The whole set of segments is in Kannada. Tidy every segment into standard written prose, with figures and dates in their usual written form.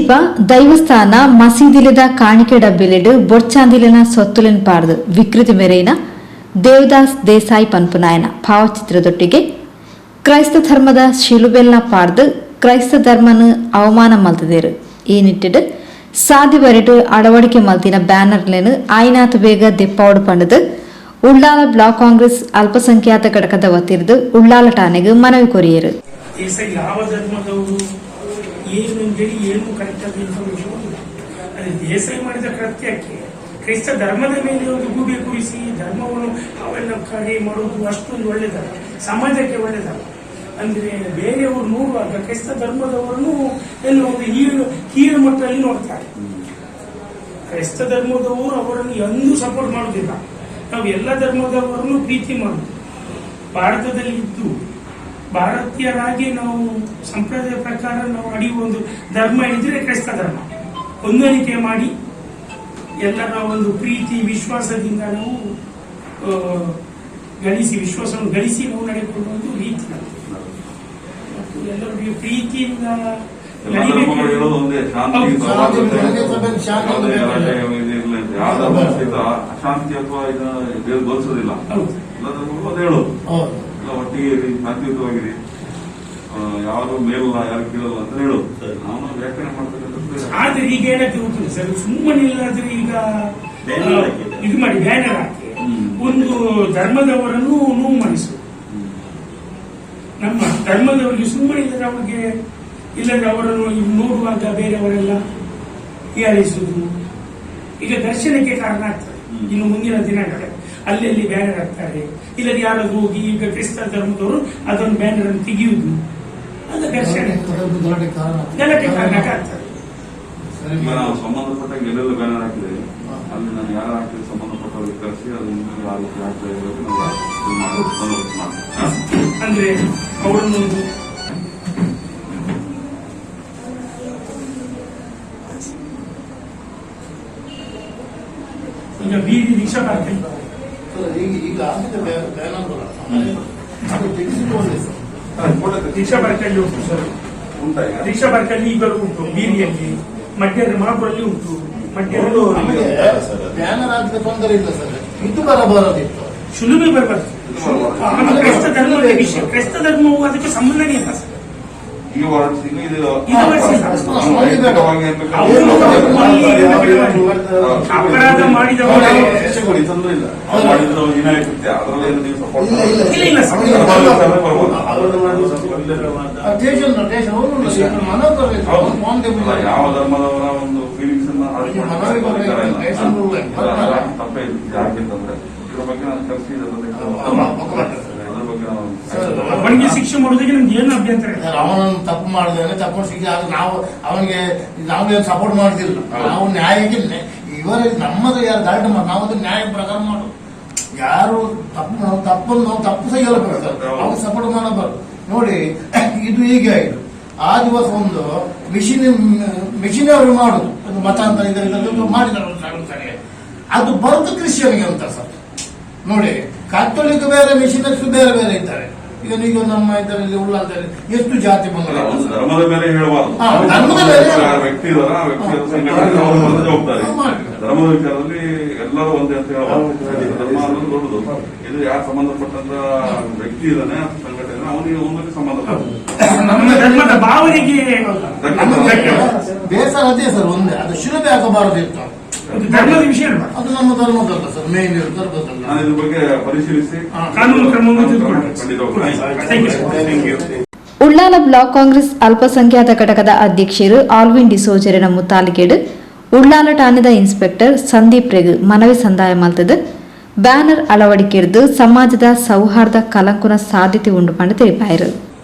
ದೀಪ ದೈವಸ್ಥಾನ ಮಸೀದಿಲಿದ ಕಾಣಿಕೆ ಡಬ್ಬಿಲಿಡು ಬೊಡ್ಚಾಂದಿಲಿನ ಸೊತ್ತುಲಿನ ಪಾರ್ದು ವಿಕೃತಿ ಮೆರೆಯಿನ ದೇವದಾಸ್ ದೇಸಾಯಿ ಪನ್ಪುನಾಯನ ಭಾವಚಿತ್ರದೊಟ್ಟಿಗೆ ಕ್ರೈಸ್ತ ಧರ್ಮದ ಶಿಲುಬೆಲ್ನ ಪಾರ್ದು ಕ್ರೈಸ್ತ ಧರ್ಮನ ಅವಮಾನ ಮಲ್ತದೇರು ಈ ನಿಟ್ಟಿಡು ಸಾಧ್ಯ ಬರೆಟು ಅಳವಡಿಕೆ ಮಲ್ತಿನ ಬ್ಯಾನರ್ಲೇನು ಆಯ್ನಾಥ ಬೇಗ ದೆಪ್ಪಾವಡು ಪಂಡದು ಉಳ್ಳಾಲ ಬ್ಲಾಕ್ ಕಾಂಗ್ರೆಸ್ ಅಲ್ಪಸಂಖ್ಯಾತ ಘಟಕದ ವತಿರ್ದು ಉಳ್ಳಾಲ ಠಾಣೆಗೆ ಮನವಿ ಕೊರಿಯರು. ಏನು ಕರೆಕ್ಟಾದ ಇನ್ಫಾರ್ಮೇಶನ್ ಅದೇ ದೇಸಾಯಿ ಮಾಡಿದ ಕೃತ್ಯಕ್ಕೆ ಕ್ರೈಸ್ತ ಧರ್ಮದ ಮೇಲೆ ಒಂದು ಗೂಬೆ ಕೂರಿಸಿ ಧರ್ಮವನ್ನು ಅವೆಲ್ಲ ಕಡೆ ಮಾಡೋದು ಅಷ್ಟೊಂದು ಒಳ್ಳೇದಲ್ಲ, ಸಮಾಜಕ್ಕೆ ಒಳ್ಳೇದಲ್ಲ. ಅಂದ್ರೆ ಬೇರೆಯವರು ನೋಡುವಾಗ ಕ್ರೈಸ್ತ ಧರ್ಮದವರನ್ನು ಎಲ್ಲ ಒಂದು ಕೀಳು ಮಟ್ಟದಲ್ಲಿ ನೋಡ್ತಾರೆ. ಕ್ರೈಸ್ತ ಧರ್ಮದವರು ಅವರನ್ನು ಎಂದೂ ಸಪೋರ್ಟ್ ಮಾಡುವುದಿಲ್ಲ. ನಾವು ಎಲ್ಲ ಧರ್ಮದವರನ್ನು ಪ್ರೀತಿ ಮಾಡುದು. ಭಾರತದಲ್ಲಿ ಇದ್ದು ಭಾರತೀಯರಾಗಿ ನಾವು ಸಂಪ್ರದಾಯ ಪ್ರಕಾರ ನಾವು ಅಡಿಯುವ ಒಂದು ಧರ್ಮ ಇದ್ರೆ ಕ್ರೈಸ್ತ ಧರ್ಮ. ಹೊಂದಾಣಿಕೆ ಮಾಡಿ ಎಲ್ಲರ ಒಂದು ಪ್ರೀತಿ ವಿಶ್ವಾಸದಿಂದ ನಾವು ವಿಶ್ವಾಸವನ್ನು ಗಳಿಸಿ ನಾವು ನಡೆದುಕೊಳ್ಳುವ ಒಂದು ರೀತಿ. ಮತ್ತು ಎಲ್ಲರಿಗೆ ಪ್ರೀತಿಯಿಂದ ಅಶಾಂತಿ ಅಥವಾ ಇದನ್ನು ಗೋಲ್ಸೋದಿಲ್ಲ. ಹೇಳೋದು ಒಟ್ಟಿಗೆ ಶಾಂತಿಯುತವಾಗಿರಿ, ಯಾರು ಮೇಲಲ್ಲ ಯಾರು ಕೇಳಲ್ಲ ಅಂತ ಹೇಳೋದು ನಾವು ವ್ಯಾಖ್ಯಾನ ಮಾಡ್ತಕ್ಕಂಥದ್ದು. ಆದ್ರೆ ಈಗ ಏನಾಗ್ತದೆ ಗೊತ್ತಿಲ್ಲ ಸರ್, ಸುಮ್ಮನೆ ಇಲ್ಲಾದ್ರೆ ಈಗ ಇದು ಮಾಡಿ ಬ್ಯಾನರ್ ಹಾಕಿ ಒಂದು ಧರ್ಮದವರನ್ನು ನೋವು ಮಾಡಿಸು. ನಮ್ಮ ಧರ್ಮದವರಿಗೆ ಸುಮ್ಮನೆ ಇಲ್ಲದ್ರೆ ಅವರನ್ನು ನೋಡುವಾಗ ಬೇರೆಯವರೆಲ್ಲ ಹೀಯಾಳಿಸುವುದು ಈಗ ದರ್ಶನಕ್ಕೆ ಕಾರಣ ಆಗ್ತದೆ. ಇನ್ನು ಮುಂದಿನ ದಿನಗಳಲ್ಲಿ ಅಲ್ಲಿ ಬ್ಯಾನರ್ ಹಾಕ್ತಾರೆ, ಇಲ್ಲದೆ ಯಾರಾದ್ರೂ ಹೋಗಿ ಈಗ ಕ್ರಿಸ್ತ ಧರ್ಮದವರು ಅದನ್ನು ಬ್ಯಾನರ್ ಅನ್ನು ತೆಗೆಯುವುದು, ಅದು ದರ್ಶನ ಗಲಾಟೆ ಕಾರಣ ಆಗ್ತದೆ. ನಾವು ಸಂಬಂಧಪಟ್ಟ ಎಲ್ಲೆಲ್ಲ ಬ್ಯಾನರ್ ಹಾಕಿದ್ದೇವೆ, ಅಲ್ಲಿ ನಾನು ಯಾರು ಹಾಕಿದ್ರೆ ಸಂಬಂಧಪಟ್ಟವ್ರಿಗೆ ಕರೆಸಿ ಅದನ್ನು ಯಾವ ರೀತಿ ಹಾಕ್ತಾ ಇರಬೇಕು ಅಂದ್ರೆ ಅವರನ್ನು ಈಗ ಬೀದಿ ರಿಕ್ಷಾ ಪಾರ್ಕಿಂಗ್ ರಿಕ್ಷಾ ಪಾರ್ಕಲ್ಲಿ ಉಂಟು ಸರ್, ರಿಕ್ಷಾ ಪಾರ್ಕಲ್ಲಿ ಈಗಲೂ ಉಂಟು, ಬೀದಿಯಲ್ಲಿ ಮಡ್ಯದ ಮಾಪುರಲ್ಲಿ ಉಂಟು. ಮಡ್ಯದಲ್ಲೂ ಬ್ಯಾನರ್ ಹಾಕಿದ ತೊಂದರೆ ಇಲ್ಲ ಸರ್, ಇದು ಬರಬಾರದಿತ್ತು, ಸುಲಭ ಬರಬಾರದು. ಕ್ರೈಸ್ತ ಧರ್ಮದ ವಿಷಯ, ಕ್ರೈಸ್ತ ಧರ್ಮವು ಅದಕ್ಕೆ ಸಂಬಂಧನೇ ಇಲ್ಲ ಸರ್. ಅಪರಾಧ ಮಾಡಿದವರು ಯಾವ ಧರ್ಮದವರ ಒಂದು ಫೀಲಿಂಗ್ಸ್ ತಪ್ಪೇ ಯಾಕೆಂತಂದ್ರೆ ಇದ್ರ ಬಗ್ಗೆ ನಾನು ಕಲಿಸಿ ಅವನಿಗೆ ಶಿಕ್ಷೆ ಮಾಡೋದಕ್ಕೆ ನಮ್ಗೆ ಏನು ಅಭ್ಯಂತರ? ಅವನನ್ನು ತಪ್ಪು ಮಾಡಿದ್ರೆ ತಪ್ಪು ಶಿಕ್ಷೆ ನಾವು ಅವನಿಗೆ ನಾವು ಸಪೋರ್ಟ್ ಮಾಡ್ತಿಲ್ಲ. ನಾವು ನ್ಯಾಯಕ್ಕೆ ನಮ್ಮದು ಯಾರು ಗಲಾಟೆ ಮಾಡಿ ನಾವು ನ್ಯಾಯ ಪ್ರಕಾರ ಮಾಡೋದು. ಯಾರು ತಪ್ಪನ್ನು ನಾವು ತಪ್ಪು ಸಹ ಹೇಳ್ಬೇಕು, ಅವ್ರಿಗೆ ಸಪೋರ್ಟ್ ಮಾಡಬಾರ್ದು. ನೋಡಿ ಇದು ಹೀಗೆ ಆಯಿತು. ಆ ದಿವಸ ಒಂದು ಮಿಷಿನ್ ಅವರು ಮಾಡುದು ಒಂದು ಮತಾಂತರ ಇದರಲ್ಲಿ ಮಾಡಿದ್ದಾರೆ, ಅದು ಬರುದು ಕ್ರಿಶ್ಚಿಯನ್ಗೆ ಅಂತ ಸರ್. ನೋಡಿ ಕ್ಯಾಥೋಲಿಕ್ ಬೇರೆ, ಮಿಷನರೀಸ್ ಬೇರೆ ಬೇರೆ ಇದ್ದಾರೆ. ಈಗ ನಮ್ಮ ಇದರಲ್ಲಿ ಉಳ್ಳಾಲದಲ್ಲಿ ಎಷ್ಟು ಜಾತಿ ಬಂದರೆ ಧರ್ಮದ ಮೇಲೆ ಹೇಳಬಾರ್ದು, ವ್ಯಕ್ತಿ ಜವಾಬ್ದಾರಿ. ಧರ್ಮದ ವಿಚಾರದಲ್ಲಿ ಎಲ್ಲರೂ ಒಂದೇ ಅಂತ ಹೇಳಬಾರ್ದು. ಧರ್ಮ ಅನ್ನೋದು ದೊಡ್ಡದು. ಇದು ಯಾರು ಸಂಬಂಧಪಟ್ಟಂತ ವ್ಯಕ್ತಿ ಇದ್ದಾನೆ ಸಂಘಟನೆ ಅವನಿಗೆ ಒಂದಕ್ಕೆ ಸಂಬಂಧಪಟ್ಟ ನಮ್ಮ ಧರ್ಮದ ಭಾವನೆಗೆ ಬೇಸರ ಅದೇ ಸರ್. ಒಂದೇ ಅದು ಶಿಲುಬೆ ಹಾಕಬಾರದಿತ್ತು, ಧರ್ಮದ ವಿಷಯ ಅದು ನಮ್ಮ ಧರ್ಮದಲ್ಲ ಸರ್, ಮೇನ್ ಧರ್ಮದಲ್ಲ. ನಾನು ಇದ್ರ ಬಗ್ಗೆ ಪರಿಶೀಲಿಸಿ ಕಾನೂನು ಕ್ರಮವನ್ನು ಉಳ್ಳಾಲ ಬ್ಲಾಕ್ ಕಾಂಗ್ರೆಸ್ ಅಲ್ಪಸಂಖ್ಯಾತ ಘಟಕದ ಅಧ್ಯಕ್ಷರು ಆಲ್ವಿನ್ ಡಿಸೋಜರಿನ ಮುತ್ತಾಲಿಕೆಡು ಉಳ್ಳಾಲ ಠಾಣೆದ ಇನ್ಸ್ಪೆಕ್ಟರ್ ಸಂದೀಪ್ ರೆಗ್ ಮನವಿ ಸಂದಾಯ ಮಲ್ತದು ಬ್ಯಾನರ್ ಅಳವಡಿಕೆರ್ದು ಸಮಾಜದ ಸೌಹಾರ್ದ ಕಲಂಕುನ ಸಾಧ್ಯತೆ ಉಂಡು ಪಂಡು ತಿಳಿಪಾಯರು.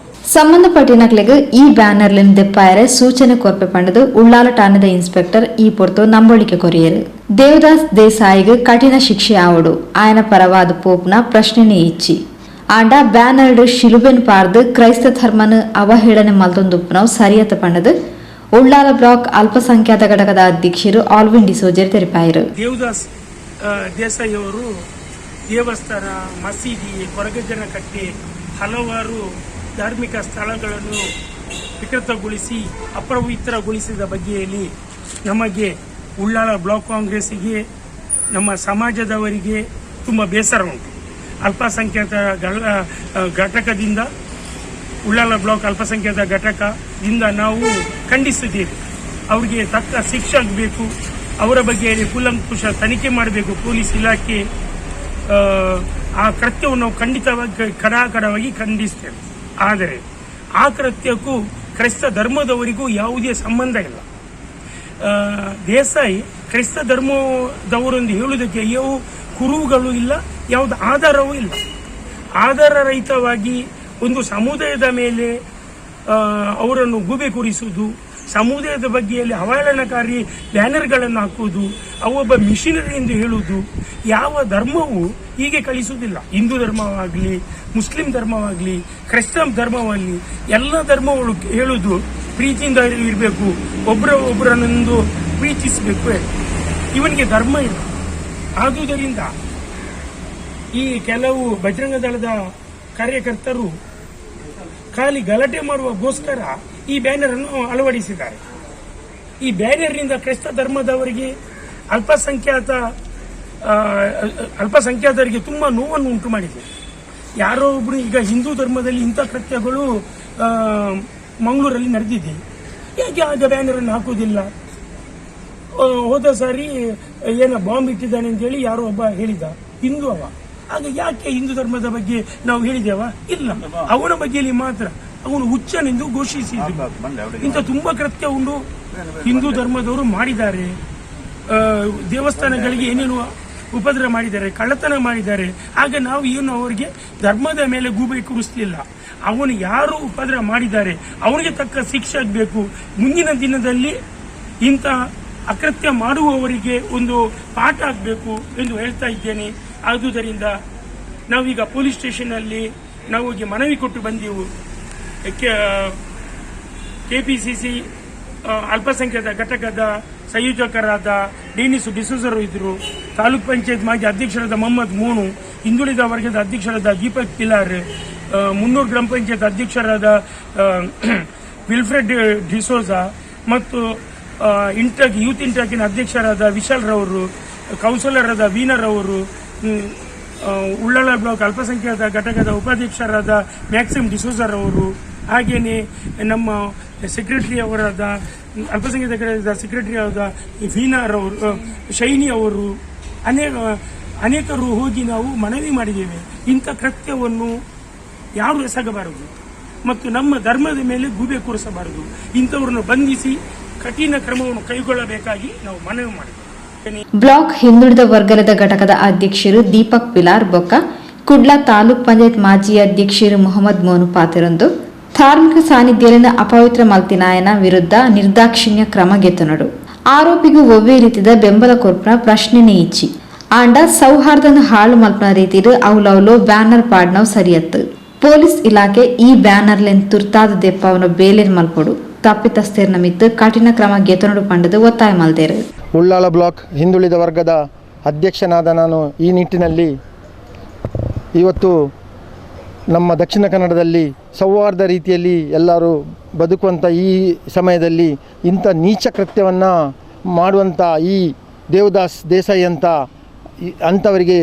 ಸಂಬಂಧಪಟ್ಟಿನಕ್ಲೆಗ್ ಈ ಬ್ಯಾನರ್ಲಿನ ದೆಪ್ಪಾಯರೆ ಸೂಚನೆ ಕೊರ್ಪೆ ಪಂಡದು ಉಳ್ಳಾಲ ಠಾಣೆದ ಇನ್ಸ್ಪೆಕ್ಟರ್ ಈ ಪೊರ್ತು ನಂಬಳಿಕೆ ಕೊರಿಯರು. ದೇವದಾಸ್ ದೇಸಾಯಿಗೆ ಕಠಿಣ ಶಿಕ್ಷೆ ಆವಡು ಆಯನ ಪರವಾದ ಪೋಪ್ನ ಪ್ರಶ್ನೆನೇ ಇಚ್ಚಿ ಆಂಡ ಬ್ಯಾನರ್ಡ್ ಶಿಲುಬೆನ್ ಪಾರ್ದು ಕ್ರೈಸ್ತ ಧರ್ಮನ ಅವಹೇಳನೆ ಮಲ್ತೊಂದುಪ್ಪನವು ಸರಿಯತ ಪಂಡದು ಉಳ್ಳಾಲ ಬ್ಲಾಕ್ ಅಲ್ಪಸಂಖ್ಯಾತ ಘಟಕದ ಅಧ್ಯಕ್ಷರು ಆಲ್ವಿನ್ ಡಿಸೋಜರ್ ತೆರಿಪಾಯರು. ದೇವದಾಸ್ ದೇಸಾಯಿ ಅವರು ದೇವಸ್ಥಾನ, ಮಸೀದಿ, ಕೊರಗಜ್ಜನ ಕಟ್ಟೆ, ಹಲವಾರು ಧಾರ್ಮಿಕ ಸ್ಥಳಗಳನ್ನು ವಿಕೃತಗೊಳಿಸಿ ಅಪವಿತ್ರಗೊಳಿಸಿದ ಬಗ್ಗೆಯಲ್ಲಿ ನಮಗೆ ಉಳ್ಳಾಲ ಬ್ಲಾಕ್ ಕಾಂಗ್ರೆಸ್ಸಿಗೆ ನಮ್ಮ ಸಮಾಜದವರಿಗೆ ತುಂಬ ಬೇಸರ ಉಂಟು. ಅಲ್ಪಸಂಖ್ಯಾತರ ಘಟಕದಿಂದ ಉಳ್ಳಾಲ ಬ್ಲಾಕ್ ಅಲ್ಪಸಂಖ್ಯಾತ ಘಟಕದಿಂದ ನಾವು ಖಂಡಿಸಿದ್ದೇವೆ. ಅವರಿಗೆ ತಕ್ಕ ಶಿಕ್ಷೆ ಆಗಬೇಕು, ಅವರ ಬಗ್ಗೆ ಕೂಲಂಕುಷ ತನಿಖೆ ಮಾಡಬೇಕು ಪೊಲೀಸ್ ಇಲಾಖೆ. ಆ ಕೃತ್ಯವನ್ನು ನಾವು ಖಂಡಿತವಾಗಿ ಕಡಾಕಡವಾಗಿ ಖಂಡಿಸ್ತೇವೆ. ಆದರೆ ಆ ಕೃತ್ಯಕ್ಕೂ ಕ್ರೈಸ್ತ ಧರ್ಮದವರಿಗೂ ಯಾವುದೇ ಸಂಬಂಧ ಇಲ್ಲ. ದೇಸಾಯಿ ಕ್ರೈಸ್ತ ಧರ್ಮದವರೊಂದು ಹೇಳುವುದಕ್ಕೆ ಯಾವ ಕುರುಹುಗಳು ಇಲ್ಲ, ಯಾವುದು ಆಧಾರವೂ ಇಲ್ಲ. ಆಧಾರರಹಿತವಾಗಿ ಒಂದು ಸಮುದಾಯದ ಮೇಲೆ ಅವರನ್ನು ಗೂಬೆ ಕೂರಿಸುವುದು, ಸಮುದಾಯದ ಬಗ್ಗೆಯಲ್ಲಿ ಅವಹೇಳನಕಾರಿ ಬ್ಯಾನರ್ಗಳನ್ನು ಹಾಕುವುದು, ಅವೊಬ್ಬ ಮಿಷನರಿ ಎಂದು ಹೇಳುವುದು ಯಾವ ಧರ್ಮವೂ ಹೀಗೆ ಕಲಿಸುವುದಿಲ್ಲ. ಹಿಂದೂ ಧರ್ಮವಾಗಲಿ, ಮುಸ್ಲಿಂ ಧರ್ಮವಾಗಲಿ, ಕ್ರಿಶ್ಚಿಯನ್ ಧರ್ಮವಾಗಲಿ ಎಲ್ಲ ಧರ್ಮಗಳು ಹೇಳುವುದು ಪ್ರೀತಿಯಿಂದ ಇರಬೇಕು, ಒಬ್ಬರನ್ನೊಂದು ಪ್ರೀತಿಸಬೇಕು. ಇವನಿಗೆ ಧರ್ಮ ಇಲ್ಲ. ಆದುದರಿಂದ ಈ ಕೆಲವು ಬಜರಂಗ ದಳದ ಕಾರ್ಯಕರ್ತರು ಖಾಲಿ ಗಲಾಟೆ ಮಾಡುವಗೋಸ್ಕರ ಈ ಬ್ಯಾನರ್ ಅನ್ನು ಅಳವಡಿಸಿದ್ದಾರೆ. ಈ ಬ್ಯಾನರ್ನಿಂದ ಕ್ರೈಸ್ತ ಧರ್ಮದವರಿಗೆ ಅಲ್ಪಸಂಖ್ಯಾತರಿಗೆ ತುಂಬಾ ನೋವನ್ನು ಉಂಟು ಮಾಡಿದೆ. ಯಾರೋ ಒಬ್ರು ಈಗ ಹಿಂದೂ ಧರ್ಮದಲ್ಲಿ ಇಂಥ ಕೃತ್ಯಗಳು ಮಂಗಳೂರಲ್ಲಿ ನಡೆದಿದೆ, ಯಾಕೆ ಆಗ ಬ್ಯಾನರ್ ಅನ್ನು ಹಾಕುವುದಿಲ್ಲ? ಹೋದ ಸಾರಿ ಏನೋ ಬಾಂಬ್ ಇಟ್ಟಿದ್ದಾನೆ ಅಂತ ಹೇಳಿ ಯಾರೋ ಒಬ್ಬ ಹೇಳಿದ, ಹಿಂದೂ ಅವ. ಆಗ ಯಾಕೆ ಹಿಂದೂ ಧರ್ಮದ ಬಗ್ಗೆ ನಾವು ಹೇಳಿದೇವ? ಇಲ್ಲ, ಅವನ ಬಗ್ಗೆಯಲ್ಲಿ ಮಾತ್ರ ಅವನು ಹುಚ್ಚನೆಂದು ಘೋಷಿಸಿದ್ರು. ಇಂಥ ತುಂಬಾ ಕೃತ್ಯ ಉಂಟು ಹಿಂದೂ ಧರ್ಮದವರು ಮಾಡಿದ್ದಾರೆ. ದೇವಸ್ಥಾನಗಳಿಗೆ ಏನೇನು ಉಪದ್ರ ಮಾಡಿದ್ದಾರೆ, ಕಳ್ಳತನ ಮಾಡಿದ್ದಾರೆ. ಆಗ ನಾವು ಏನು ಅವರಿಗೆ ಧರ್ಮದ ಮೇಲೆ ಗೂಬೆ ಕೂರಿಸಲಿಲ್ಲ. ಅವನು ಯಾರು ಉಪದ್ರ ಮಾಡಿದ್ದಾರೆ ಅವನಿಗೆ ತಕ್ಕ ಶಿಕ್ಷೆ ಆಗಬೇಕು. ಮುಂದಿನ ದಿನದಲ್ಲಿ ಇಂಥ ಅಕೃತ್ಯ ಮಾಡುವವರಿಗೆ ಒಂದು ಪಾಠ ಆಗಬೇಕು ಎಂದು ಹೇಳ್ತಾ ಇದ್ದೇನೆ. ಆದುದರಿಂದ ನಾವೀಗ ಪೊಲೀಸ್ ಸ್ಟೇಷನ್ನಲ್ಲಿ ನಾವು ಮನವಿ ಕೊಟ್ಟು ಬಂದೆವು. ಕೆಪಿಸಿಸಿ ಅಲ್ಪಸಂಖ್ಯಾತ ಘಟಕದ ಸಂಯೋಜಕರಾದ ಡೇನಿಸ್ ಡಿಸೋಜರು ಇದ್ದರು, ತಾಲೂಕ್ ಪಂಚಾಯತ್ ಮಾಜಿ ಅಧ್ಯಕ್ಷರಾದ ಮೊಹಮ್ಮದ್ ಮೋನು, ಹಿಂದುಳಿದ ವರ್ಗದ ಅಧ್ಯಕ್ಷರಾದ ದೀಪಕ್ ಪಿಲಾರ್, ಮುನ್ನೂರು ಗ್ರಾಮ ಪಂಚಾಯತ್ ಅಧ್ಯಕ್ಷರಾದ ವಿಲ್ಫ್ರೆಡ್ ಡಿಸೋಜಾ ಮತ್ತು ಯೂತ್ ಇಂಟಾಕಿನ ಅಧ್ಯಕ್ಷರಾದ ವಿಶಾಲ್ ರವರು, ಕೌನ್ಸಿಲರ್ ಆದ ವೀನರ್ ಅವರು, ಉಳ್ಳಾಲ ಬ್ಲಾಕ್ ಅಲ್ಪಸಂಖ್ಯಾತ ಘಟಕದ ಉಪಾಧ್ಯಕ್ಷರಾದ ಮ್ಯಾಕ್ಸಿಮ್ ಡಿಸೋಜರ್ ಅವರು, ಹಾಗೆಯೇ ನಮ್ಮ ಸೆಕ್ರೆಟರಿ ಅವರಾದ ಅಲ್ಪಸಂಖ್ಯಾತ ಘಟಕದ ಸೆಕ್ರೆಟರಿ ಆದ ವೀನರ್ ಅವರು, ಶೈನಿ ಅವರು, ಅನೇಕರು ಹೋಗಿ ನಾವು ಮನವಿ ಮಾಡಿದ್ದೇವೆ. ಇಂಥ ಕೃತ್ಯವನ್ನು ಯಾರು ಎಸಗಬಾರದು ಮತ್ತು ನಮ್ಮ ಧರ್ಮದ ಮೇಲೆ ಗೂಬೆ ಕೂರಿಸಬಾರದು. ಇಂಥವರನ್ನು ಬಂಧಿಸಿ ಕಠಿಣ ಕ್ರಮವನ್ನು ಕೈಗೊಳ್ಳಬೇಕಾಗಿ ನಾವು ಮನವಿ ಮಾಡಿದ್ದೇವೆ. ಬ್ಲಾಕ್ ಹಿಂದುಳಿದ ವರ್ಗದ ಘಟಕದ ಅಧ್ಯಕ್ಷರು ದೀಪಕ್ ಪಿಲಾರ್ ಬೊಕ್ಕ ಕುಡ್ಲ ತಾಲೂಕ್ ಪಂಚಾಯತ್ ಮಾಜಿ ಅಧ್ಯಕ್ಷರು ಮೊಹಮ್ಮದ್ ಮೋನು ಪಾತಿರೊಂದು ಧಾರ್ಮಿಕ ಸಾನ್ನಿಧ್ಯಲಿನ ಅಪವಿತ್ರ ಮಲ್ತಿನಾಯನ ವಿರುದ್ಧ ನಿರ್ದಾಕ್ಷಿಣ್ಯ ಕ್ರಮಗೆತ್ತನಡು ಆರೋಪಿಗೂ ಒವ್ವೇ ರೀತಿಯ ಬೆಂಬಲ ಕೊರ್ಪನ ಪ್ರಶ್ನೆನೇ ಇಚ್ಚಿ ಆಂಡ ಸೌಹಾರ್ದನ ಹಾಳು ಮಲ್ಪನ ರೀತಿರು ಅವಲವಲು ಬ್ಯಾನರ್ ಪಾಡ್ನವ್ ಸರಿಯತ್ತು. ಪೊಲೀಸ್ ಇಲಾಖೆ ಈ ಬ್ಯಾನರ್ಲೆನ್ ತುರ್ತಾದ ದೆಪ್ಪವನ ಬೇಲೆನ್ ಮಲ್ಪಡು ತಪ್ಪಿತಸ್ಥೆರ್ನ ಮಿತ್ತು ಕಠಿಣ ಕ್ರಮ ಗೆತ್ತನಡು ಪಂಡದು ಒತ್ತಾಯ ಮಲ್ದೇರು. ಉಳ್ಳಾಲ ಬ್ಲಾಕ್ ಹಿಂದುಳಿದ ವರ್ಗದ ಅಧ್ಯಕ್ಷನಾದ ನಾನು ಈ ನಿಟ್ಟಿನಲ್ಲಿ ಇವತ್ತು ನಮ್ಮ ದಕ್ಷಿಣ ಕನ್ನಡದಲ್ಲಿ ಸೌಹಾರ್ದ ರೀತಿಯಲ್ಲಿ ಎಲ್ಲರೂ ಬದುಕುವಂಥ ಈ ಸಮಯದಲ್ಲಿ ಇಂಥ ನೀಚ ಕೃತ್ಯವನ್ನು ಮಾಡುವಂಥ ಈ ದೇವದಾಸ್ ದೇಸಾಯಿ ಅಂಥವರಿಗೆ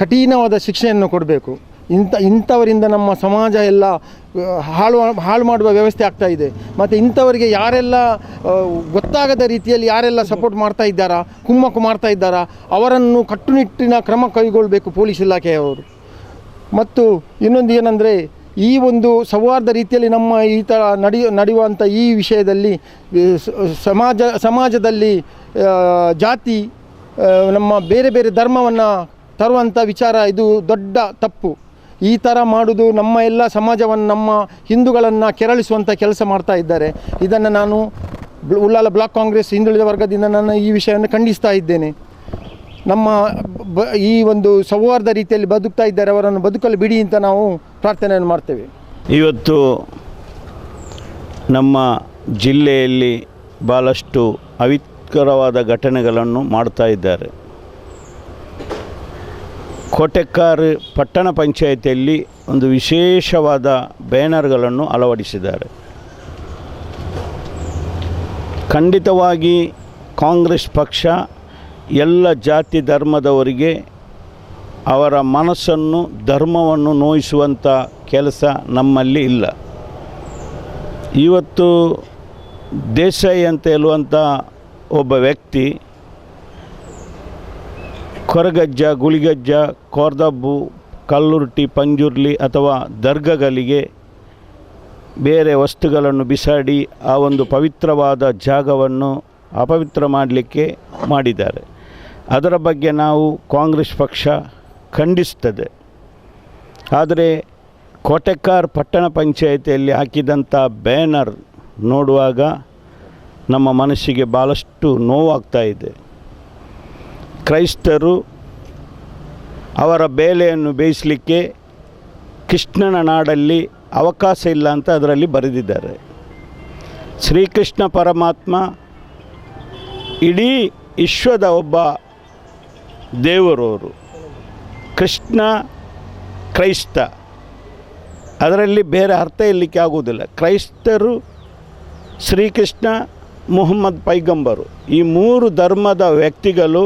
ಕಠಿಣವಾದ ಶಿಕ್ಷೆಯನ್ನು ಕೊಡಬೇಕು. ಇಂಥವರಿಂದ ನಮ್ಮ ಸಮಾಜ ಎಲ್ಲ ಹಾಳು ಮಾಡುವ ವ್ಯವಸ್ಥೆ ಆಗ್ತಾ ಇದೆ. ಮತ್ತು ಇಂಥವರಿಗೆ ಯಾರೆಲ್ಲ ಗೊತ್ತಾಗದ ರೀತಿಯಲ್ಲಿ ಯಾರೆಲ್ಲ ಸಪೋರ್ಟ್ ಮಾಡ್ತಾ ಇದ್ದಾರಾ, ಕುಮ್ಮಕ್ಕು ಮಾಡ್ತಾ ಇದ್ದಾರಾ, ಅವರನ್ನು ಕಟ್ಟುನಿಟ್ಟಿನ ಕ್ರಮ ಕೈಗೊಳ್ಳಬೇಕು ಪೊಲೀಸ್ ಇಲಾಖೆಯವರು. ಮತ್ತು ಇನ್ನೊಂದು ಏನಂದರೆ, ಈ ಒಂದು ಸೌಹಾರ್ದ ರೀತಿಯಲ್ಲಿ ನಮ್ಮ ಈ ಥರ ನಡೆಯುವಂಥ ಈ ವಿಷಯದಲ್ಲಿ ಸಮಾಜದಲ್ಲಿ ಜಾತಿ, ನಮ್ಮ ಬೇರೆ ಬೇರೆ ಧರ್ಮವನ್ನು ತರುವಂಥ ವಿಚಾರ ಇದು ದೊಡ್ಡ ತಪ್ಪು. ಈ ಥರ ಮಾಡೋದು ನಮ್ಮ ಎಲ್ಲ ಸಮಾಜವನ್ನು, ನಮ್ಮ ಹಿಂದೂಗಳನ್ನು ಕೆರಳಿಸುವಂಥ ಕೆಲಸ ಮಾಡ್ತಾ ಇದ್ದಾರೆ. ಇದನ್ನು ನಾನು ಉಳ್ಳಾಲ ಬ್ಲಾಕ್ ಕಾಂಗ್ರೆಸ್ ಹಿಂದುಳಿದ ವರ್ಗದಿಂದ ನಾನು ಈ ವಿಷಯವನ್ನು ಖಂಡಿಸ್ತಾ ಇದ್ದೇನೆ. ನಮ್ಮ ಈ ಒಂದು ಸೌಹಾರ್ದ ರೀತಿಯಲ್ಲಿ ಬದುಕ್ತಾ ಇದ್ದಾರೆ, ಅವರನ್ನು ಬದುಕಲು ಬಿಡಿ ಅಂತ ನಾವು ಪ್ರಾರ್ಥನೆಯನ್ನು ಮಾಡ್ತೇವೆ. ಇವತ್ತು ನಮ್ಮ ಜಿಲ್ಲೆಯಲ್ಲಿ ಭಾಳಷ್ಟು ಅಹಿತಕರವಾದ ಘಟನೆಗಳನ್ನು ಮಾಡ್ತಾ ಇದ್ದಾರೆ. ಕೋಟೆಕ್ಕಾರು ಪಟ್ಟಣ ಪಂಚಾಯಿತಿಯಲ್ಲಿ ಒಂದು ವಿಶೇಷವಾದ ಬ್ಯಾನರ್ಗಳನ್ನು ಅಳವಡಿಸಿದ್ದಾರೆ. ಖಂಡಿತವಾಗಿ ಕಾಂಗ್ರೆಸ್ ಪಕ್ಷ ಎಲ್ಲ ಜಾತಿ ಧರ್ಮದವರಿಗೆ ಅವರ ಮನಸ್ಸನ್ನು ಧರ್ಮವನ್ನು ನೋಯಿಸುವಂಥ ಕೆಲಸ ನಮ್ಮಲ್ಲಿ ಇಲ್ಲ. ಇವತ್ತು ದೇಸಾಯಿ ಅಂತ ಹೇಳುವಂಥ ಒಬ್ಬ ವ್ಯಕ್ತಿ ಕೊರಗಜ್ಜ, ಗುಳಿಗಜ್ಜ, ಕೋರ್ದಬ್ಬು, ಕಲ್ಲುರ್ಟಿ, ಪಂಜುರ್ಲಿ ಅಥವಾ ದರ್ಗಗಳಿಗೆ ಬೇರೆ ವಸ್ತುಗಳನ್ನು ಬಿಸಾಡಿ ಆ ಒಂದು ಪವಿತ್ರವಾದ ಜಾಗವನ್ನು ಅಪವಿತ್ರ ಮಾಡಲಿಕ್ಕೆ ಮಾಡಿದ್ದಾರೆ. ಅದರ ಬಗ್ಗೆ ನಾವು ಕಾಂಗ್ರೆಸ್ ಪಕ್ಷ ಖಂಡಿಸ್ತದೆ. ಆದರೆ ಕೋಟೆಕ್ಕಾರ್ ಪಟ್ಟಣ ಪಂಚಾಯಿತಿಯಲ್ಲಿ ಹಾಕಿದಂಥ ಬ್ಯಾನರ್ ನೋಡುವಾಗ ನಮ್ಮ ಮನಸ್ಸಿಗೆ ಭಾಳಷ್ಟು ನೋವಾಗ್ತಾ ಇದೆ. ಕ್ರೈಸ್ತರು ಅವರ ಬೇಳೆಯನ್ನು ಬೇಯಿಸಲಿಕ್ಕೆ ಕೃಷ್ಣನ ನಾಡಲ್ಲಿ ಅವಕಾಶ ಇಲ್ಲ ಅಂತ ಅದರಲ್ಲಿ ಬರೆದಿದ್ದಾರೆ. ಶ್ರೀಕೃಷ್ಣ ಪರಮಾತ್ಮ ಇಡೀ ವಿಶ್ವದ ಒಬ್ಬ ದೇವರವರು. ಕೃಷ್ಣ ಕ್ರೈಸ್ತ, ಅದರಲ್ಲಿ ಬೇರೆ ಅರ್ಥ ಇರಲಿಕ್ಕೆ ಆಗುವುದಿಲ್ಲ. ಕ್ರೈಸ್ತರು, ಶ್ರೀಕೃಷ್ಣ, ಮುಹಮ್ಮದ್ ಪೈಗಂಬರು, ಈ ಮೂರು ಧರ್ಮದ ವ್ಯಕ್ತಿಗಳು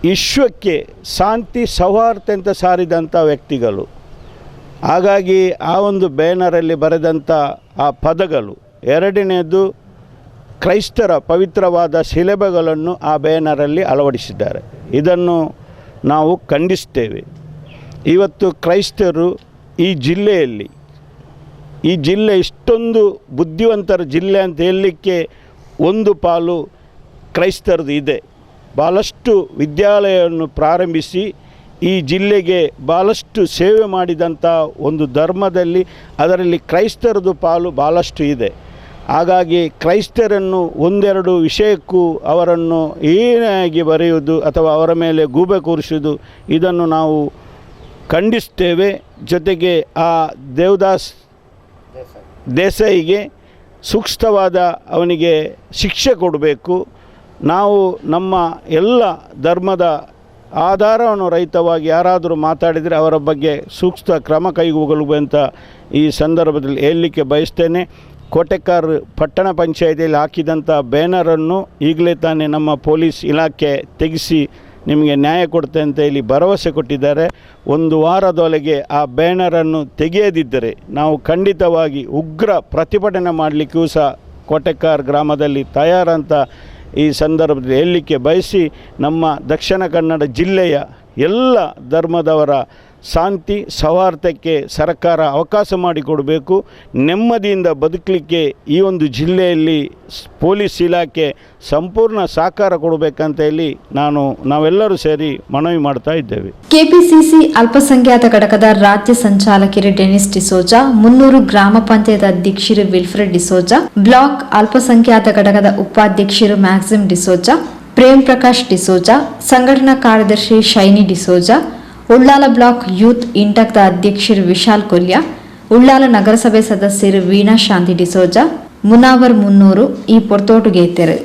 ವಿಶ್ವಕ್ಕೆ ಶಾಂತಿ ಸೌಹಾರ್ದ ಅಂತ ಸಾರಿದಂಥ ವ್ಯಕ್ತಿಗಳು. ಹಾಗಾಗಿ ಆ ಒಂದು ಬ್ಯಾನರಲ್ಲಿ ಬರೆದಂಥ ಆ ಪದಗಳು, ಎರಡನೇದು ಕ್ರೈಸ್ತರ ಪವಿತ್ರವಾದ ಶಿಲೆಬೆಗಳನ್ನು ಆ ಬ್ಯಾನರಲ್ಲಿ ಅಳವಡಿಸಿದ್ದಾರೆ. ಇದನ್ನು ನಾವು ಖಂಡಿಸ್ತೇವೆ. ಇವತ್ತು ಕ್ರೈಸ್ತರು ಈ ಜಿಲ್ಲೆಯಲ್ಲಿ, ಈ ಜಿಲ್ಲೆ ಇಷ್ಟೊಂದು ಬುದ್ಧಿವಂತರ ಜಿಲ್ಲೆ ಅಂತ ಹೇಳಲಿಕ್ಕೆ ಒಂದು ಪಾಲು ಕ್ರೈಸ್ತರದ್ದು ಇದೆ. ಭಾಳಷ್ಟು ವಿದ್ಯಾಲಯವನ್ನು ಪ್ರಾರಂಭಿಸಿ ಈ ಜಿಲ್ಲೆಗೆ ಭಾಳಷ್ಟು ಸೇವೆ ಮಾಡಿದಂಥ ಒಂದು ಧರ್ಮದಲ್ಲಿ ಅದರಲ್ಲಿ ಕ್ರೈಸ್ತರದ್ದು ಪಾಲು ಭಾಳಷ್ಟು ಇದೆ. ಹಾಗಾಗಿ ಕ್ರೈಸ್ತರನ್ನು ಒಂದೆರಡು ವಿಷಯಕ್ಕೂ ಅವರನ್ನು ಹೀನಾಗಿ ಬರೆಯುವುದು ಅಥವಾ ಅವರ ಮೇಲೆ ಗೂಬೆ ಕೂರಿಸುವುದು ಇದನ್ನು ನಾವು ಖಂಡಿಸ್ತೇವೆ. ಜೊತೆಗೆ ಆ ದೇವದಾಸ್ ದೇಸಾಯಿಗೆ ಸೂಕ್ತವಾದ ಅವನಿಗೆ ಶಿಕ್ಷೆ ಕೊಡಬೇಕು. ನಾವು ನಮ್ಮ ಎಲ್ಲ ಧರ್ಮದ ಆಧಾರವನ್ನು ರಹಿತವಾಗಿ ಯಾರಾದರೂ ಮಾತಾಡಿದರೆ ಅವರ ಬಗ್ಗೆ ಸೂಕ್ತ ಕ್ರಮ ಕೈಗೊಳ್ಳಬೇಕಂತ ಈ ಸಂದರ್ಭದಲ್ಲಿ ಹೇಳಲಿಕ್ಕೆ ಬಯಸ್ತೇನೆ. ಕೋಟೆಕ್ಕಾರ್ ಪಟ್ಟಣ ಪಂಚಾಯಿತಿಯಲ್ಲಿ ಹಾಕಿದಂಥ ಬ್ಯಾನರನ್ನು ಈಗಲೇ ತಾನೇ ನಮ್ಮ ಪೊಲೀಸ್ ಇಲಾಖೆ ತೆಗೆಸಿ ನಿಮಗೆ ನ್ಯಾಯ ಕೊಡ್ತೆ ಅಂತ ಹೇಳಿ ಭರವಸೆ ಕೊಟ್ಟಿದ್ದಾರೆ. ಒಂದು ವಾರದೊಳಗೆ ಆ ಬ್ಯಾನರನ್ನು ತೆಗೆಯದಿದ್ದರೆ ನಾವು ಖಂಡಿತವಾಗಿ ಉಗ್ರ ಪ್ರತಿಭಟನೆ ಮಾಡಲಿಕ್ಕೂ ಸಹ ಕೋಟೆಕ್ಕಾರ್ ಗ್ರಾಮದಲ್ಲಿ ತಯಾರಂತ ಈ ಸಂದರ್ಭದಲ್ಲಿ ಹೇಳಲಿಕ್ಕೆ ಬಯಸಿ, ನಮ್ಮ ದಕ್ಷಿಣ ಕನ್ನಡ ಜಿಲ್ಲೆಯ ಎಲ್ಲ ಧರ್ಮದವರ ಶಾಂತಿ ಸೌಹಾರ್ದಕ್ಕೆ ಸರ್ಕಾರ ಅವಕಾಶ ಮಾಡಿಕೊಡಬೇಕು. ನೆಮ್ಮದಿಯಿಂದ ಬದುಕಲಿಕ್ಕೆ ಈ ಒಂದು ಜಿಲ್ಲೆಯಲ್ಲಿ ಪೊಲೀಸ್ ಇಲಾಖೆ ಸಂಪೂರ್ಣ ಸಹಕಾರ ಕೊಡಬೇಕಂತ ಹೇಳಿ ನಾವೆಲ್ಲರೂ ಸೇರಿ ಮನವಿ ಮಾಡ್ತಾ ಇದ್ದೇವೆ. ಕೆಪಿಸಿಸಿ ಅಲ್ಪಸಂಖ್ಯಾತ ಘಟಕದ ರಾಜ್ಯ ಸಂಚಾಲಕರು ಡೆನಿಸ್ ಡಿಸೋಜಾ, 300 ಗ್ರಾಮ ಪಂಚಾಯತ್ ಅಧ್ಯಕ್ಷರು ವಿಲ್ಫ್ರೆಡ್ ಡಿಸೋಜಾ, ಬ್ಲಾಕ್ ಅಲ್ಪಸಂಖ್ಯಾತ ಘಟಕದ ಉಪಾಧ್ಯಕ್ಷರು ಮ್ಯಾಕ್ಸಿಮ್ ಡಿಸೋಜಾ, ಪ್ರೇಮ್ ಪ್ರಕಾಶ್ ಡಿಸೋಜಾ, ಸಂಘಟನಾ ಕಾರ್ಯದರ್ಶಿ ಶೈನಿ ಡಿಸೋಜಾ, ಉಳ್ಳಾಲ ಬ್ಲಾಕ್ ಯೂತ್ ಇಂಟಕ್ದ ಅಧ್ಯಕ್ಷರು ವಿಶಾಲ್ ಕೊಲ್ಯ, ಉಳ್ಳಾಲ ನಗರಸಭೆ ಸದಸ್ಯರು ವೀಣಾ ಶಾಂತಿ ಡಿಸೋಜಾ, ಮುನಾವರ್ 300 ಈ ಪೊರ್ತೋಟುಗೇತೆರು.